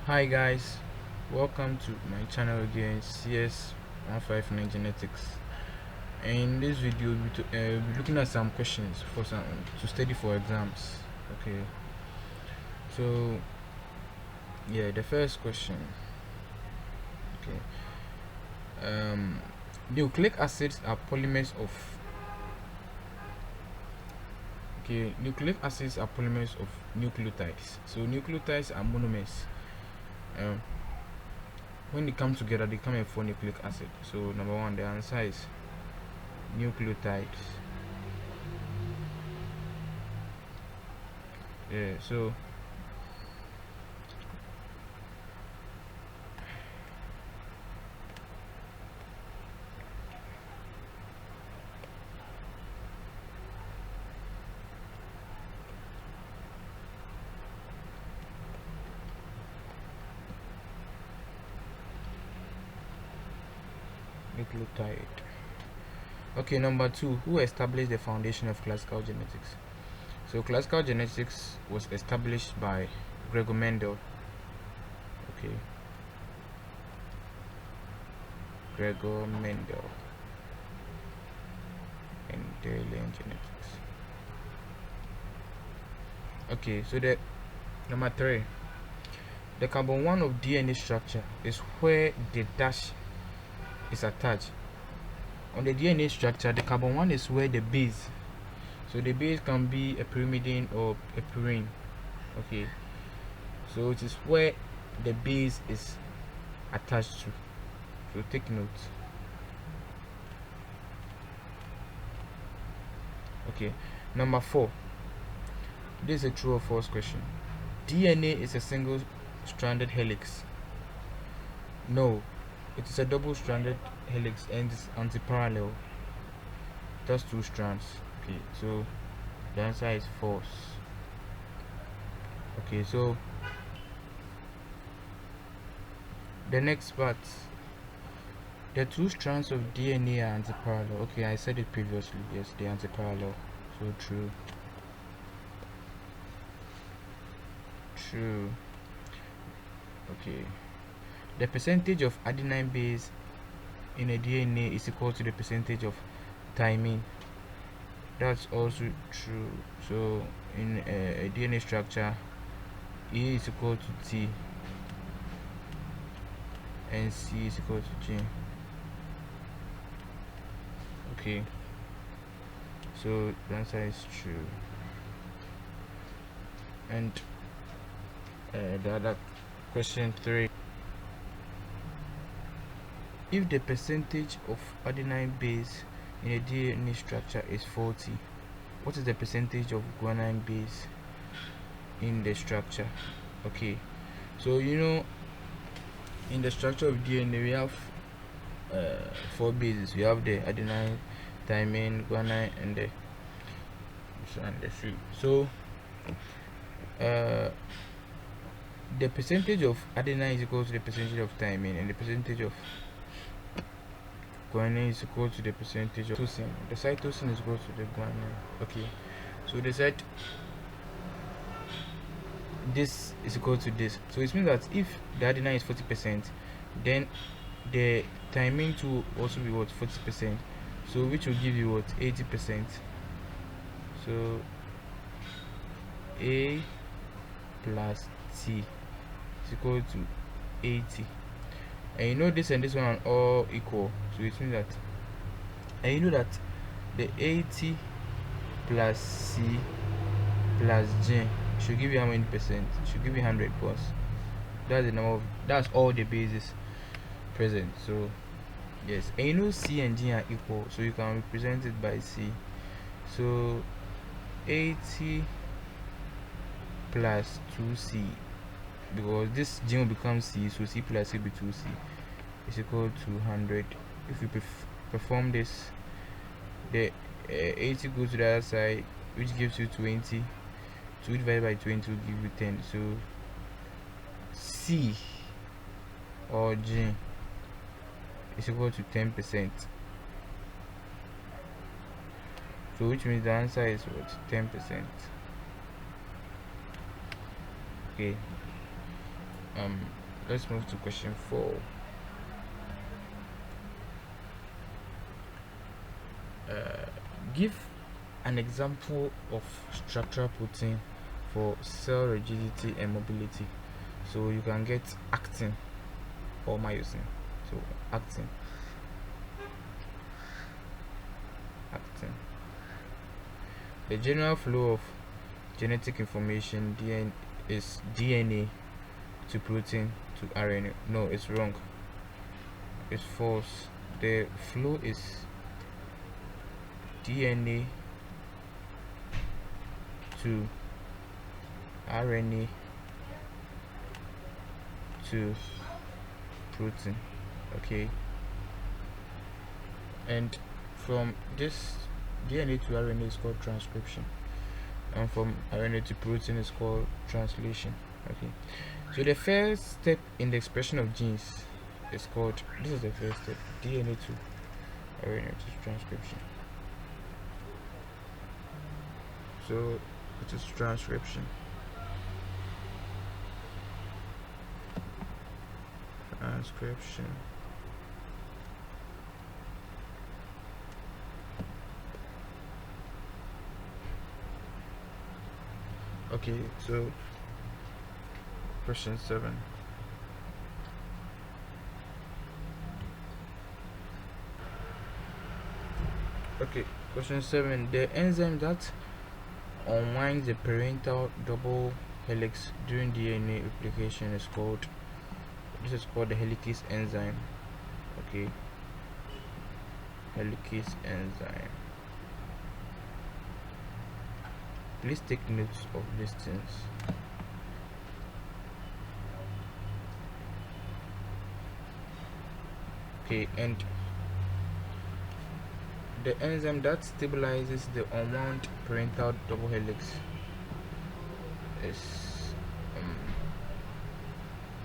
Hi guys, welcome to my channel again, CS159 Genetics. In this video, we'll be looking at some questions for some to study for exams. Okay, so yeah, the first question. Okay, nucleic acids are polymers of. Okay, nucleic acids are polymers of nucleotides. So nucleotides are monomers. When they come together, they come and form nucleic acid. So number one, the answer is nucleotides. Yeah, so nucleotide. Okay, number two, who established the foundation of classical genetics? So classical genetics was established by Gregor Mendel. Okay, Gregor Mendel. Mendelian genetics. Okay, so the number three, the carbon 1 of DNA structure is where the dash is attached. On the DNA structure, the carbon 1 is where the base. So the base can be a pyrimidine or a purine. Okay, so it is where the base is attached to. So take note. Okay, number four. This is a true or false question. DNA is a single stranded helix. No, it is a double stranded helix and it's anti-parallel. That's two strands. Okay, so the answer is false. Okay, so the next part, the two strands of DNA are anti-parallel. Okay, I said it previously. Yes, they're anti-parallel. So true. Okay, the percentage of adenine base in a DNA is equal to the percentage of thymine. That's also true. So in a DNA structure, E is equal to T and C is equal to G. Okay, so the answer is true. And the other question 3, if the percentage of adenine base in a DNA structure is 40, what is the percentage of guanine base in the structure? Okay, so in the structure of DNA we have 4 bases. We have the adenine, thymine, guanine, and the C. So the percentage of adenine is equal to the percentage of thymine, and the percentage of guanine is equal to the percentage of cytosine. The cytosine is equal to the guanine. Okay, so they said this is equal to this. So it means that if the adenine is 40%, then the thymine to also be what, 40%. So which will give you what, 80%. So A plus T is equal to 80. And you know this and this one are all equal. So it means that, and you know that the 80 plus C plus G should give you how many percent? It should give you 100 plus. That's the number of, that's all the bases present. So yes, and you know C and G are equal, so you can represent it by C. So 80 plus 2C, because this G will become C, so C plus C will be 2C, is equal to 100. If we perform this, the 80 goes to the other side, which gives you 20. 2 divided by 20 will give you 10. So C or G is equal to 10%. So which means the answer is what, 10%. Okay, Let's move to question 4. Give an example of structural protein for cell rigidity and mobility. So you can get actin or myosin. So actin. The general flow of genetic information is DNA to protein to RNA. No, it's wrong. It's false. The flow is DNA to RNA to protein. Okay, and from this DNA to RNA is called transcription, and from RNA to protein is called translation. Okay, so the first step in the expression of genes is called, this is the first step, DNA to RNA to transcription. So it is transcription. Okay, so question 7. Okay, question 7. The enzyme that unwinds the parental double helix during DNA replication is called, this is called the helicase enzyme. Okay, helicase enzyme. Please take notes of these things. Okay, and the enzyme that stabilizes the unwound parental double helix is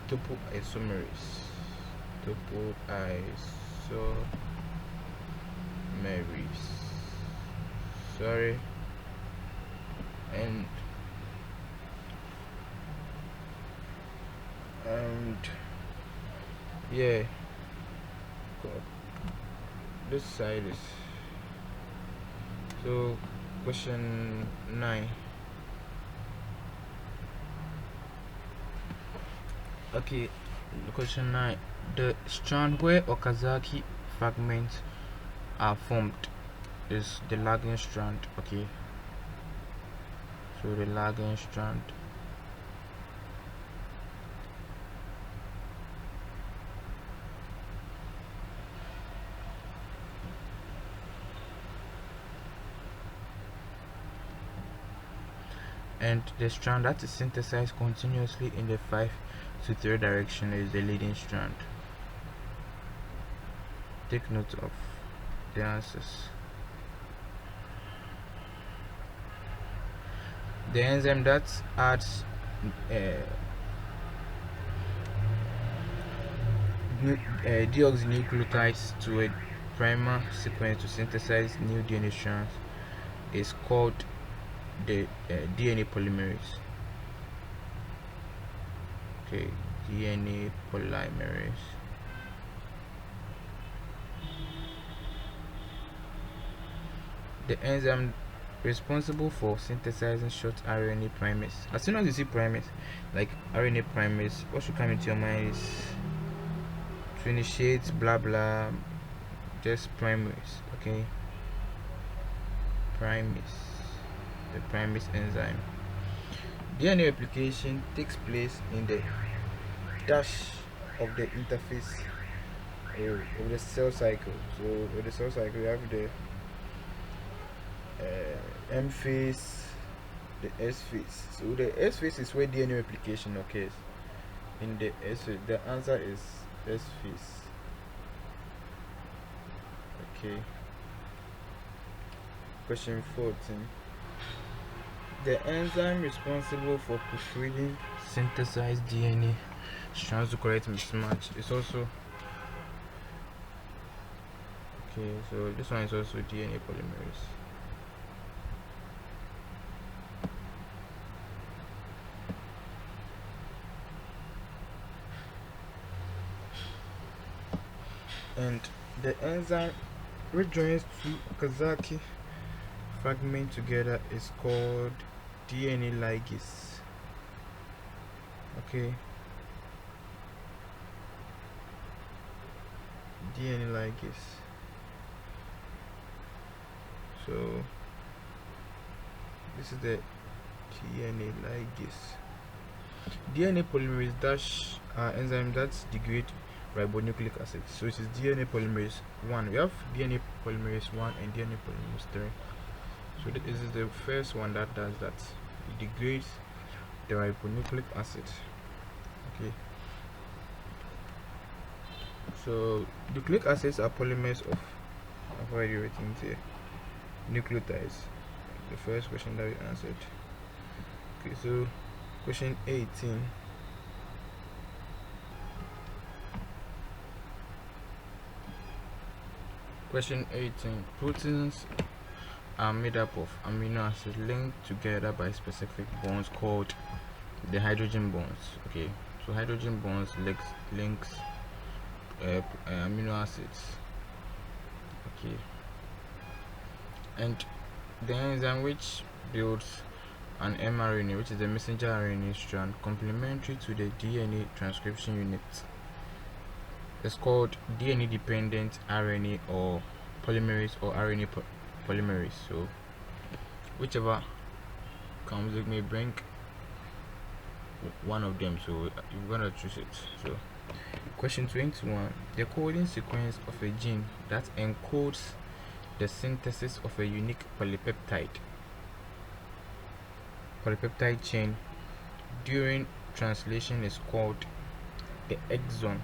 topoisomerase. Sorry. And yeah, God, this side is, so question 9. Okay, question 9. The strand where Okazaki fragments are formed is the lagging strand. Okay, so the lagging strand. And the strand that is synthesized continuously in the 5 to 3 direction is the leading strand. Take note of the answers. The enzyme that adds deoxynucleotides to a primer sequence to synthesize new DNA strands is called the DNA polymerase. Okay, DNA polymerase. The enzyme responsible for synthesizing short RNA primase. As soon as you see primase, like RNA primase, what should come into your mind is to initiate blah blah, just primase. Okay, primase, the primase enzyme. DNA replication takes place in the dash of the interface of the cell cycle. So with the cell cycle, you have the M phase, the S phase. So the S phase is where DNA replication occurs. In the S phase, the answer is S phase. Okay. Question 14. The enzyme responsible for proofreading synthesized DNA strands to correct mismatch is also, okay, so this one is also DNA polymerase. And the enzyme which joins two Okazaki fragments together is called DNA ligase. Okay, DNA ligase. So this is the DNA ligase. DNA polymerase dash enzyme that degrade ribonucleic acid. So it is DNA polymerase 1. We have DNA polymerase 1 and DNA polymerase 3. So this is the first one that does that. It degrades the ribonucleic acid. Okay. So nucleic acids are polymers of, I've already written it here, nucleotides. The first question that we answered. Okay, so question 18. Question 18. Proteins are made up of amino acids linked together by specific bonds called the hydrogen bonds. Okay, so hydrogen bonds links amino acids. Okay, and the enzyme which builds an mRNA, which is the messenger RNA strand complementary to the DNA transcription unit, is called DNA dependent RNA or polymerase or RNA polymerase. So whichever comes, it may bring one of them, so you're gonna choose it. So question 21. The coding sequence of a gene that encodes the synthesis of a unique polypeptide chain during translation is called the exon.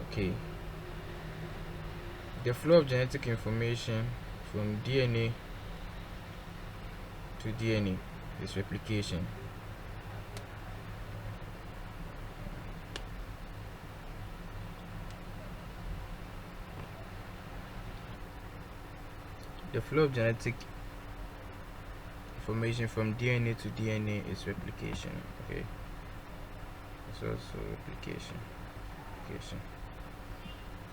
Okay, the flow of genetic information from DNA to DNA is replication. The flow of genetic information from DNA to DNA is replication. Okay, it's also replication.